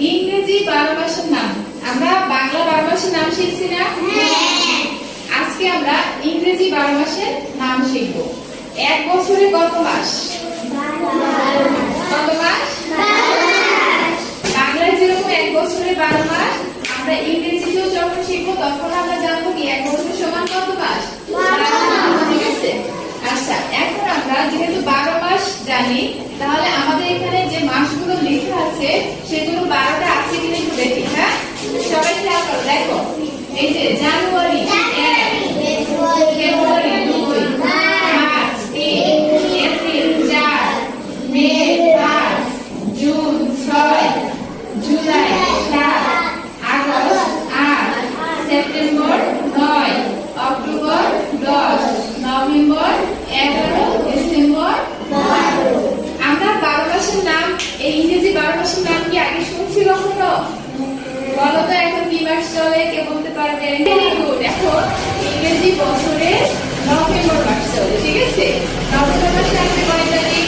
ইংরেজি 12 মাসের নাম। আমরা বাংলা 12 মাসের নাম শিখছি না? হ্যাঁ। আজকে আমরা ইংরেজি 12 মাসের নাম শিখব। এক বছরে কত মাস? 12 মাস। কত মাস? 12 মাস। বাংলায় যেরকম এক বছরে 12 মাস, আমরা ইংরেজিতেও যখন শিখব তখন আমরা জানবো কি এক বছর সমান কত মাস? 12 মাস। ঠিক আছে? আচ্ছা, এখন আমরা যেহেতু 12 মাস জানি, তাহলে আমাদের এখানে যে মাসগুলো লেখা আছে সেগুলো 12টা আছে কিনা একটু দেখি। হ্যাঁ, সবাই খেয়াল করো। দেখো, এই যে জানুয়ারি 1, ফেব্রুয়ারি 2, মার্চ 3, এপ্রিল 4, মে 5, June 6, July 7, August 8, September 9, October 10, November 11, December 12। আমরা 12 মাসের নাম, এই ইংরেজি 12 মাসের নাম কি আগে শুনছি কখনো? বলো তো এখন কি মাস চলে, কে বলতে পারবে? Very good. এখন ইংরেজি বছরে নভেম্বর মাস চলে। ঠিক আছে? নভেম্বর মাসে আজকে কয় তারিখ?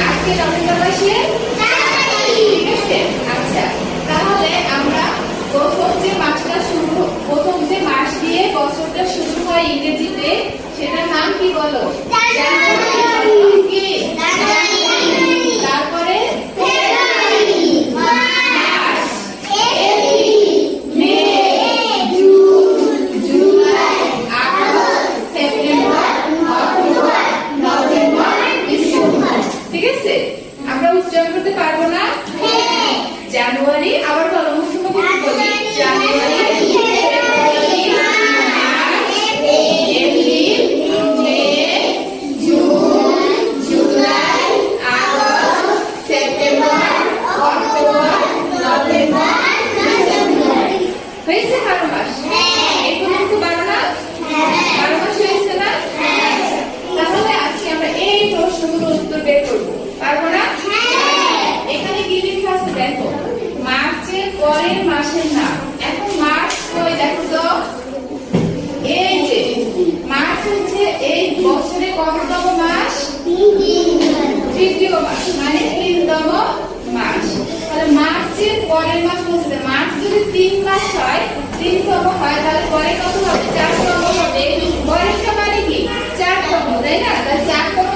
আজকে নভেম্বর মাসে 4 তারিখ। ঠিক আছে? আচ্ছা, তাহলে আমরা প্রথম যে মাস দিয়ে বছরটা শুরু হয় ইংরেজিতে, সেটার নাম কি বলো? জানুয়ারি। কি? তারপরে ফেব্রুয়ারি, মার্চ, এপ্রিল, মে, জুন, জুলাই, আগস্ট, সেপ্টেম্বর, অক্টোবর, নভেম্বর, ডিসেম্বর। ঠিক আছে? আমরা উচ্চারণ করতে পারবো না? হ্যাঁ। জানুয়ারি, আবার বলো, মুখে বলি। জানুয়ারি, ফেব্রুয়ারি, মার্চ, এপ্রিল, মে, জুন, জুলাই, আগস্ট, সেপ্টেম্বর, অক্টোবর, নভেম্বর, ডিসেম্বর। হয়েছে 12 মাস? এগুলো তো 12 না? 12 মাস হয়েছে না? তাহলে আজকে আমরা এই প্রশ্নগুলোর উত্তর বের করবো। পারবো না? এখানে কি লেখা আছে দেখো, মার্চের পরের মাসের নাম। এখন মার্চ কই দেখো তো, এই যে মার্চ হচ্ছে এই বছরে কততম মাস? তৃতীয় মাস, মানে 3তম মাস। তাহলে মার্চের পরের মাস বলতে, মার্চ যদি 3 মাস হয়, 3তম হয়, তাহলে পরে কত হবে? 4তম হবে। পরেরটা মানে কি? 4তম, তাই না? তাহলে 4তম